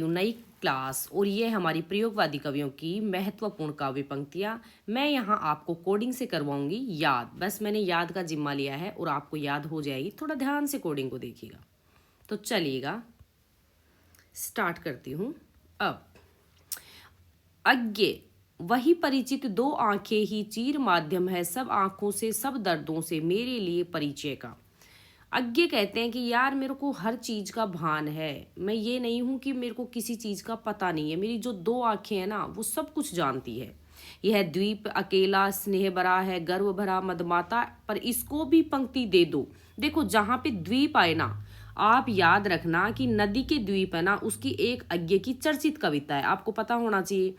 नई क्लास और ये हमारी प्रयोगवादी कवियों की महत्वपूर्ण काव्य पंक्तियाँ मैं यहाँ आपको कोडिंग से करवाऊंगी याद। बस मैंने याद का जिम्मा लिया है और आपको याद हो जाएगी। थोड़ा ध्यान से कोडिंग को देखिएगा। तो चलिएगा, स्टार्ट करती हूँ अब। अज्ञे वही परिचित दो आंखें ही चीर माध्यम है, सब आंखों से सब दर्दों से मेरे लिए परिचय का। अज्ञे कहते हैं कि यार मेरे को हर चीज का भान है, मैं ये नहीं हूं कि मेरे को किसी चीज का पता नहीं है। मेरी जो दो आंखें हैं ना वो सब कुछ जानती है। यह द्वीप अकेला स्नेह भरा है, गर्व भरा मदमाता, पर इसको भी पंक्ति दे दो। देखो जहां पे द्वीप आए ना, आप याद रखना कि नदी के द्वीप है ना, उसकी एक अज्ञे की चर्चित कविता है, आपको पता होना चाहिए।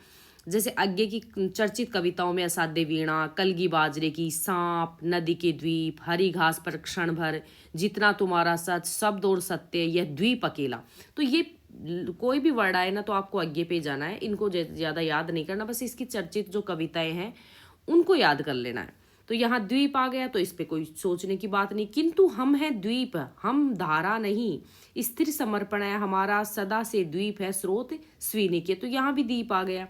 जैसे अज्ञे की चर्चित कविताओं में असाध्य वीणा, कलगी बाजरे की, सांप, नदी के द्वीप, हरी घास पर क्षण भर, जितना तुम्हारा सच, शब्द और सत्य, यह द्वीप अकेला। तो ये कोई भी वर्ड आए ना तो आपको अज्ञे पे जाना है, इनको ज़्यादा याद नहीं करना, बस इसकी चर्चित जो कविताएं हैं उनको याद कर लेना है। तो यहाँ द्वीप आ गया तो इस पे कोई सोचने की बात नहीं, किंतु हम हैं द्वीप, हम धारा नहीं, स्थिर समर्पण है हमारा, सदा से द्वीप है स्रोत स्वीनि के। तो यहाँ भी द्वीप आ गया।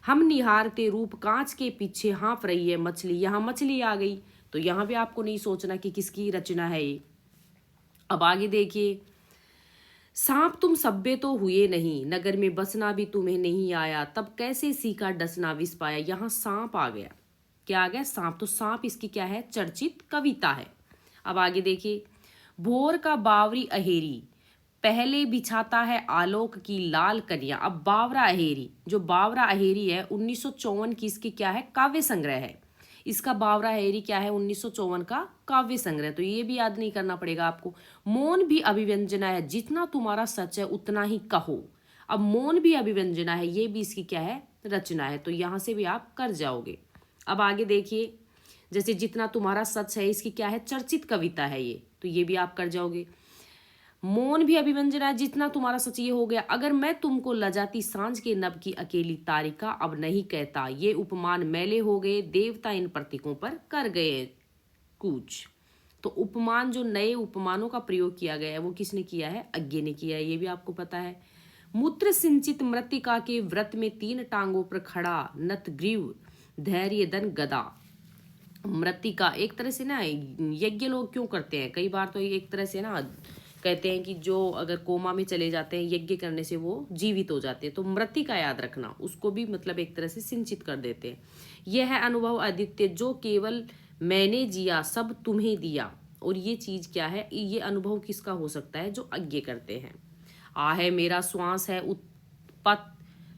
हम निहारते रूप कांच के पीछे हाँफ रही है मछली, यहाँ मछली आ गई। तो यहाँ भी आपको नहीं सोचना कि किसकी रचना है ये। अब आगे देखिए, सांप तुम सभ्य तो हुए नहीं, नगर में बसना भी तुम्हें नहीं आया, तब कैसे सीखा डसना विष पाया। यहाँ सांप आ गया, क्या आ गया? सांप। तो सांप इसकी क्या है? चर्चित कविता है। अब आगे देखिए, भोर का बावरी अहेरी पहले बिछाता है आलोक की लाल कनिया। अब बावरा अहेरी, जो बावरा अहेरी है 1954 की इसकी क्या है? काव्य संग्रह है। इसका बावरा अहेरी क्या है? 1954 का काव्य संग्रह। तो ये भी याद नहीं करना पड़ेगा आपको। मौन भी अभिव्यंजना है, जितना तुम्हारा सच है उतना ही कहो। अब मौन भी अभिव्यंजना है, ये भी इसकी क्या है? रचना है। तो यहाँ से भी आप कर जाओगे। अब आगे देखिए, जैसे जितना तुम्हारा सच है, इसकी क्या है? चर्चित कविता है ये, तो ये भी आप कर जाओगे। मौन भी अभिव्यंजना है, जितना तुम्हारा सच, ये हो गया। अगर मैं तुमको लजाती सांझ के नभ की अकेली तारिका, अब नहीं कहता ये उपमान मैले हो गए, देवता इन प्रतीकों पर कर गए कूच। तो उपमान, जो नए उपमानों का प्रयोग किया गया है वो किसने किया है? अज्ञे ने किया है, ये भी आपको पता है। मूत्र सिंचित मृतिका के व्रत में तीन टांगों पर खड़ा, नत ग्रीव धैर्य दन गदा। मृतिका एक तरह से ना, यज्ञ लोग क्यों करते हैं, कई बार तो एक तरह से ना कहते हैं कि जो अगर कोमा में चले जाते हैं यज्ञ करने से वो जीवित हो जाते हैं। तो मृतिका याद रखना, उसको भी मतलब एक तरह से सिंचित कर देते हैं। यह है अनुभव आदित्य, जो केवल मैंने जिया सब तुम्हें दिया। और ये चीज क्या है? ये अनुभव किसका हो सकता है? जो अज्ञे करते हैं। आ है मेरा श्वास है उत्पत,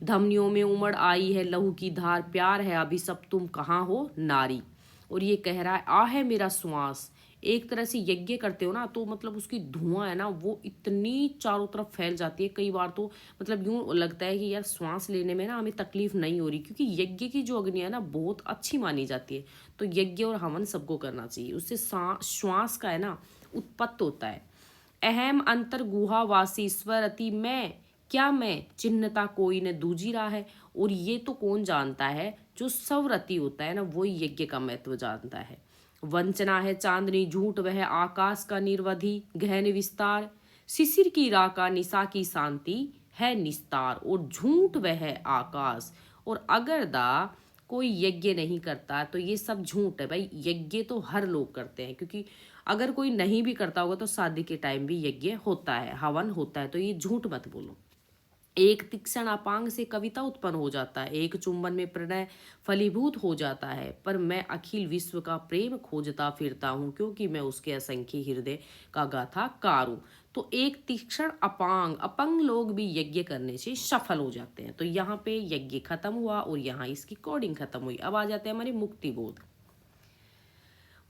धमनियों में उमड़ आई है लहू की धार, प्यार है अभी सब तुम कहाँ हो नारी। और ये कह रहा है आ है मेरा श्वास। एक तरह से यज्ञ करते हो ना तो मतलब उसकी धुआं है ना वो इतनी चारों तरफ फैल जाती है, कई बार तो मतलब यूं लगता है कि यार श्वास लेने में ना हमें तकलीफ नहीं हो रही, क्योंकि यज्ञ की जो अग्नि है ना बहुत अच्छी मानी जाती है। तो यज्ञ और हवन सबको करना चाहिए, उससे श्वास का है ना उत्पत्त होता है। अहम अंतर गुहा वासी स्वर अति मैं, क्या मैं चिन्हता कोई न दूजी रहा है। और ये तो कौन जानता है? जो स्वरति होता है ना वही यज्ञ का महत्व जानता है। वंचना है चांदनी झूठ वह आकाश का निर्वधि गहन विस्तार, शिशिर की राका निशा की शांति है निस्तार। और झूठ वह आकाश। और अगर दा कोई यज्ञ नहीं करता तो ये सब झूठ है भाई। यज्ञ तो हर लोग करते हैं, क्योंकि अगर कोई नहीं भी करता होगा तो शादी के टाइम भी यज्ञ होता है, हवन होता है। तो ये झूठ मत बोलो। एक तीक्ष्ण अपांग से कविता उत्पन्न हो जाता है, एक चुंबन में प्रणय फलीभूत हो जाता है, पर मैं अखिल विश्व का प्रेम खोजता फिरता हूँ, क्योंकि मैं उसके असंख्य हृदय का गाथा कार हूँ। तो एक तीक्ष्ण अपंग लोग भी यज्ञ करने से सफल हो जाते हैं। तो यहाँ पे यज्ञ खत्म हुआ और यहाँ इसकी कोडिंग खत्म हुई। अब आ जाते हैं हमारे मुक्ति बोध।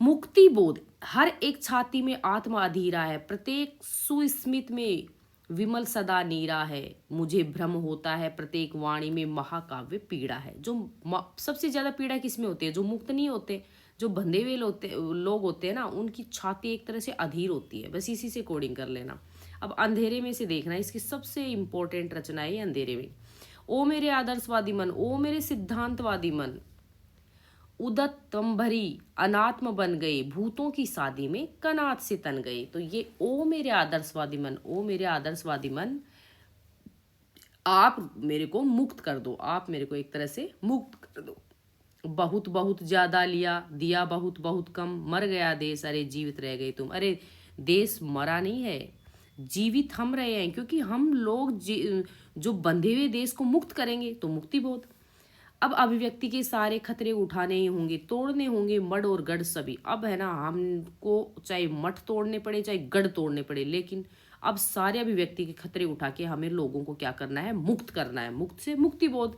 मुक्ति बोध, हर एक छाती में आत्मा अधीरा है, प्रत्येक सुस्मित में विमल सदा नीरा है, मुझे भ्रम होता है प्रत्येक वाणी में महाकाव्य पीड़ा है। जो सबसे ज्यादा पीड़ा किसमें होती है? जो मुक्त नहीं होते, जो बंधे हुए लोग होते हैं ना, उनकी छाती एक तरह से अधीर होती है। बस इसी से कोडिंग कर लेना। अब अंधेरे में से देखना, इसकी सबसे इंपॉर्टेंट रचना है अंधेरे में। ओ मेरे आदर्शवादी मन, ओ मेरे सिद्धांतवादी मन, उदत तम भरी अनात्म बन गए, भूतों की शादी में कनात से तन गए। तो ये ओ मेरे आदर्शवादी मन, ओ मेरे आदर्शवादी मन आप मेरे को मुक्त कर दो, आप मेरे को एक तरह से मुक्त कर दो। बहुत बहुत ज्यादा लिया, दिया बहुत बहुत कम, मर गया देश, अरे जीवित रह गए तुम। अरे देश मरा नहीं है, जीवित हम रहे हैं, क्योंकि हम लोग जो बंधे हुए देश को मुक्त करेंगे तो मुक्ति बोध। अब अभिव्यक्ति के सारे खतरे उठाने ही होंगे, तोड़ने होंगे मड और गढ़ सभी। अब है ना, हमको चाहे मठ तोड़ने पड़े चाहे गढ़ तोड़ने पड़े, लेकिन अब सारे अभिव्यक्ति के खतरे उठा के हमें लोगों को क्या करना है, मुक्त करना है। मुक्त से मुक्ति बोध।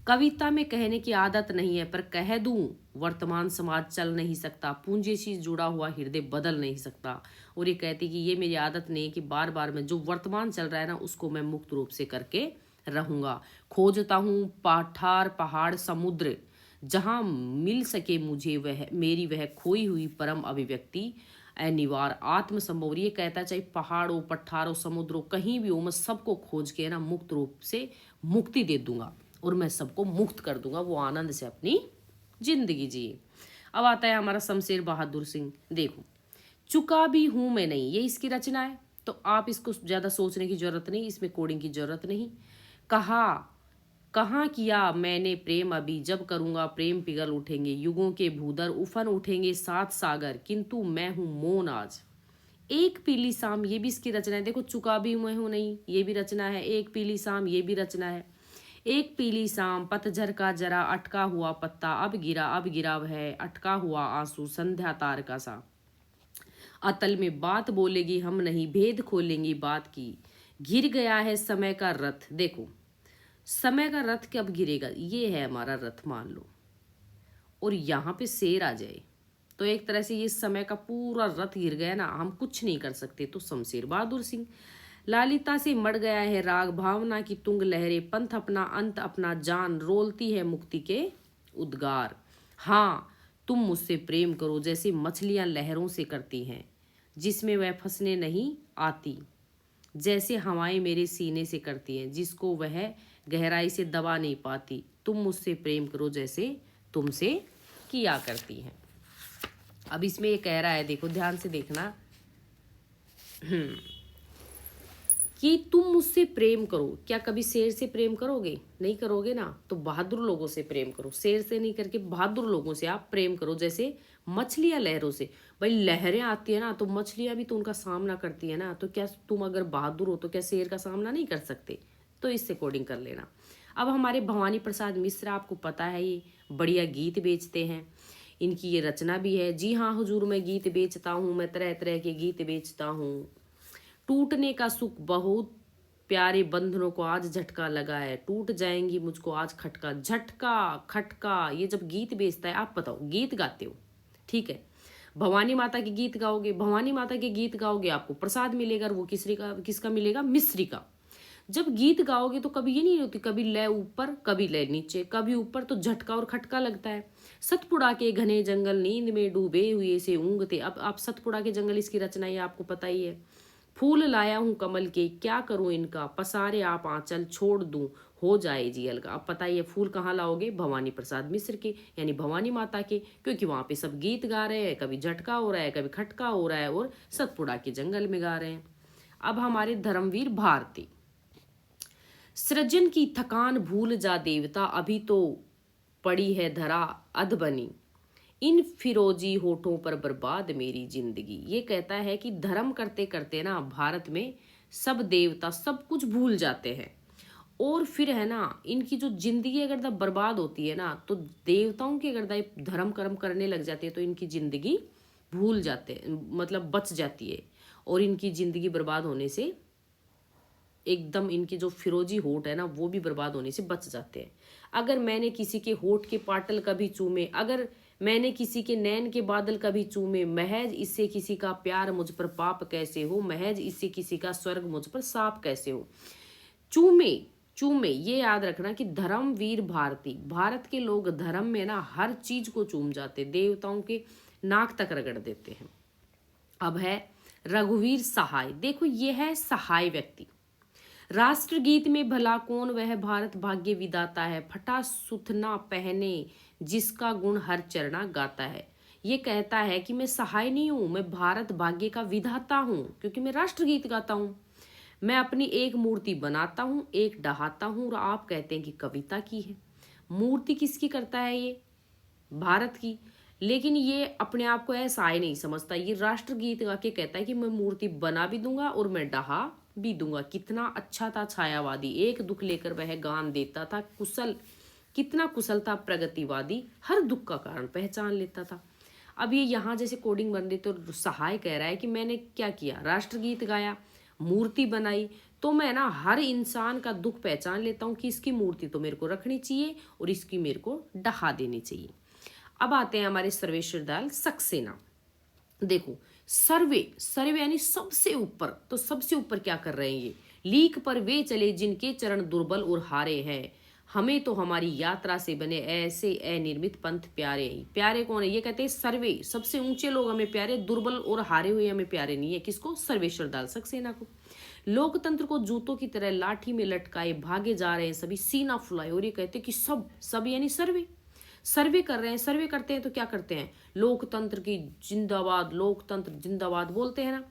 कविता में कहने की आदत नहीं है, पर कह दूं वर्तमान समाज चल नहीं सकता, पूंजी से जुड़ा हुआ हृदय बदल नहीं सकता। और ये कहती कि ये मेरी आदत नहीं है कि बार बार मैं जो वर्तमान चल रहा है ना उसको मैं मुक्त रूप से करके रहूंगा। खोजता हूँ पठार पहाड़ समुद्र, जहाँ मिल सके मुझे वह मेरी वह खोई हुई परम अभिव्यक्ति अनिवार्य आत्मसंभव। ये कहता चाहे पहाड़ों पठारों समुद्रों कहीं भी हो, मैं सबको खोज के ना मुक्त रूप से मुक्ति दे दूंगा और मैं सबको मुक्त कर दूंगा, वो आनंद से अपनी जिंदगी जिए। अब आता है हमारा शमशेर बहादुर सिंह। देखो, चुका भी हूं मैं नहीं, ये इसकी रचना है, तो आप इसको ज्यादा सोचने की जरूरत नहीं, इसमें कोडिंग की जरूरत नहीं। कहाँ किया मैंने प्रेम अभी, जब करूंगा प्रेम पिघल उठेंगे युगों के भूदर, उफन उठेंगे सात सागर, किंतु मैं हूं मौन आज। एक पीली शाम, ये भी इसकी रचना है। देखो, चुका भी मैं हूं नहीं, ये भी रचना है। एक पीली शाम, ये भी रचना है। एक पीली शाम, पतझर का जरा अटका हुआ पत्ता, अब गिरा है अटका हुआ आंसू, संध्या तार का सा अतल में बात बोलेगी हम नहीं, भेद खोलेंगी बात की, गिर गया है समय का रथ। देखो, समय का रथ कब गिरेगा, ये है हमारा रथ मान लो, और यहाँ पे शेर आ जाए तो एक तरह से ये समय का पूरा रथ गिर गया ना, हम कुछ नहीं कर सकते। तो शमशेर बहादुर सिंह। लालिता से मर गया है राग, भावना की तुंग लहरे, पंथ अपना अंत अपना जान, रोलती है मुक्ति के उद्गार। हाँ, तुम मुझसे प्रेम करो जैसे मछलियां लहरों से करती हैं, जिसमें वह फंसने नहीं आती, जैसे हवाएं मेरे सीने से करती हैं, जिसको वह गहराई से दबा नहीं पाती। तुम मुझसे प्रेम करो जैसे तुमसे किया करती हैं। अब इसमें ये कह रहा है, देखो ध्यान से देखना, कि तुम मुझसे प्रेम करो। क्या कभी शेर से प्रेम करोगे? नहीं करोगे ना। तो बहादुर लोगों से प्रेम करो, शेर से नहीं करके बहादुर लोगों से आप प्रेम करो, जैसे मछलियां लहरों से। भाई लहरें आती है ना, तो मछलियां भी तो उनका सामना करती है ना, तो क्या तुम अगर बहादुर हो तो क्या शेर का सामना नहीं कर सकते? तो इससे कोडिंग कर लेना। अब हमारे भवानी प्रसाद मिश्र, आपको पता है ये बढ़िया गीत बेचते हैं, इनकी ये रचना भी है। जी हाँ हुजूर, मैं गीत बेचता हूँ, मैं तरह तरह के गीत बेचता हूँ। टूटने का सुख बहुत प्यारे बंधनों को आज झटका लगा है, टूट जाएंगी मुझको आज खटका। झटका खटका, ये जब गीत बेचता है, आप बताओ गीत गाते हो, ठीक है, भवानी माता के गीत गाओगे, भवानी माता के गीत गाओगे आपको प्रसाद मिलेगा, और वो किसका मिलेगा? मिस्री का। जब गीत गाओगे तो कभी ये नहीं होती, कभी लय ऊपर कभी लय नीचे, कभी ऊपर, तो झटका और खटका लगता है। सतपुड़ा के घने जंगल नींद में डूबे हुए से ऊँघते। अब आप सतपुड़ा के जंगल, इसकी रचना ये आपको पता ही है। फूल लाया हूँ कमल के, क्या करूँ इनका, पसारे आप आंचल छोड़ दूं, हो जाए जी अलगा। अब पता है ये फूल कहाँ लाओगे? भवानी प्रसाद मिश्र के, यानी भवानी माता के, क्योंकि वहां पे सब गीत गा रहे हैं, कभी झटका हो रहा है कभी खटका हो रहा है, और सतपुड़ा के जंगल में गा रहे हैं। अब हमारे धर्मवीर भारती। सृजन की थकान भूल जा देवता, अभी तो पड़ी है धरा अधबनी, इन फिरोजी होठों पर बर्बाद मेरी जिंदगी। ये कहता है कि धर्म करते करते ना भारत में सब देवता सब कुछ भूल जाते हैं, और फिर है ना इनकी जो जिंदगी अगर बर्बाद होती है ना, तो देवताओं की अगर धर्म कर्म करने लग जाते हैं तो इनकी जिंदगी भूल जाते, मतलब बच जाती है, और इनकी जिंदगी बर्बाद होने से एकदम, इनकी जो फिरोजी होठ है ना वो भी बर्बाद होने से बच जाते हैं। अगर मैंने किसी के होठ के पाटल कभी चूमे, अगर मैंने किसी के नैन के बादल कभी चूमे, महज इससे किसी का प्यार मुझ पर पाप कैसे हो, महज इससे किसी का स्वर्ग मुझ पर साप कैसे हो। चूमे चूमे, ये याद रखना कि धर्मवीर भारती, भारत के लोग धर्म में ना हर चीज को चूम जाते, देवताओं के नाक तक रगड़ देते हैं। अब है रघुवीर सहाय। देखो ये है सहाय व्यक्ति। राष्ट्रगीत में भला कौन वह भारत भाग्य विदाता है, फटा सुथना पहने जिसका गुण हर चरना गाता है। ये कहता है कि मैं सहाय नहीं हूं, मैं भारत भाग्य का विधाता हूं, क्योंकि मैं राष्ट्रगीत गाता हूं। मैं अपनी एक मूर्ति बनाता हूँ, एक डहाता हूँ, और आप कहते हैं कि कविता की है। मूर्ति किसकी करता है ये? भारत की। लेकिन ये अपने आप को ऐसा ही नहीं समझता, ये राष्ट्रगीत गा के कहता है कि मैं मूर्ति बना भी दूंगा और मैं डहा भी दूंगा। कितना अच्छा था छायावादी, एक दुख लेकर वह गान देता था कुशल, कितना कुशल था प्रगतिवादी, हर दुख का कारण पहचान लेता था। अब ये यहाँ जैसे कोडिंग बन रही तो सहाय कह रहा है कि मैंने क्या किया, राष्ट्रगीत गाया, मूर्ति बनाई, तो मैं ना हर इंसान का दुख पहचान लेता हूँ कि इसकी मूर्ति तो मेरे को रखनी चाहिए और इसकी मेरे को डहा देनी चाहिए। अब आते हैं हमारे सर्वेश्वर दयाल सक्सेना। देखो, सर्वे सर्वे यानी सबसे ऊपर, तो सबसे ऊपर क्या कर रहे हैं ये? लीक पर वे चले जिनके चरण दुर्बल और हारे हैं, हमें तो हमारी यात्रा से बने ऐसे अनिर्मित पंथ प्यारे। प्यारे कौन है? ये कहते हैं सर्वे, सबसे ऊंचे लोग हमें प्यारे, दुर्बल और हारे हुए हमें प्यारे नहीं है। किसको? सर्वेश्वर दयाल सक्सेना को। लोकतंत्र को जूतों की तरह लाठी में लटकाए भागे जा रहे हैं सभी, सीना फुलाए, और ये कहते हैं कि सब यानी सर्वे, सर्वे कर रहे हैं। सर्वे करते हैं तो क्या करते हैं? लोकतंत्र की जिंदाबाद, लोकतंत्र जिंदाबाद बोलते हैं ना।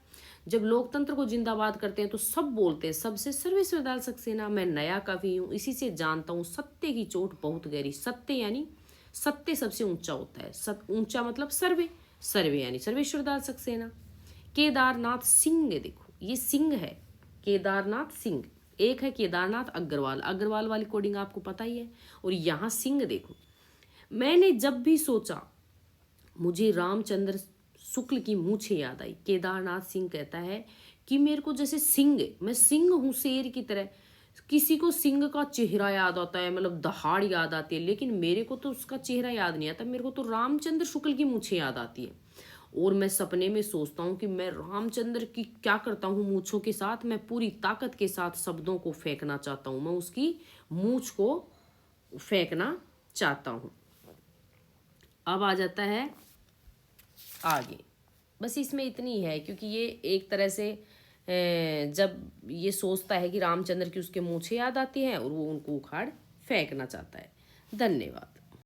जब लोकतंत्र को जिंदाबाद करते हैं तो सब बोलते हैं, सबसे सर्वेश्वर दयाल सक्सेना। मैं नया कवि हूँ, इसी से जानता हूँ सत्य की चोट बहुत गहरी। सत्य यानी सत्य सबसे ऊंचा होता है, ऊंचा मतलब सर्वे, सर्वे यानी सर्वेश्वर दयाल सक्सेना। केदारनाथ सिंह, देखो ये सिंह है, केदारनाथ सिंह। एक है केदारनाथ अग्रवाल, अग्रवाल वाली कोडिंग आपको पता ही है, और यहाँ सिंह देखो। मैंने जब भी सोचा मुझे रामचंद्र शुक्ल की मूछें याद आई। केदारनाथ सिंह कहता है कि मेरे को जैसे सिंह, मैं सिंह हूँ शेर की तरह। किसी को सिंह का चेहरा याद आता है, मतलब दहाड़ याद आती है, लेकिन मेरे को तो उसका चेहरा याद नहीं आता, मेरे को तो रामचंद्र शुक्ल की मूछें याद आती है। और मैं सपने में सोचता हूँ कि मैं रामचंद्र की क्या करता हूँ मूछों के साथ, मैं पूरी ताकत के साथ शब्दों को फेंकना चाहता हूँ, मैं उसकी मूछ को फेंकना चाहता हूँ। अब आ जाता है आगे, बस इसमें इतनी है, क्योंकि ये एक तरह से जब ये सोचता है कि रामचंद्र की उसके मूछें याद आती हैं और वो उनको उखाड़ फेंकना चाहता है। धन्यवाद।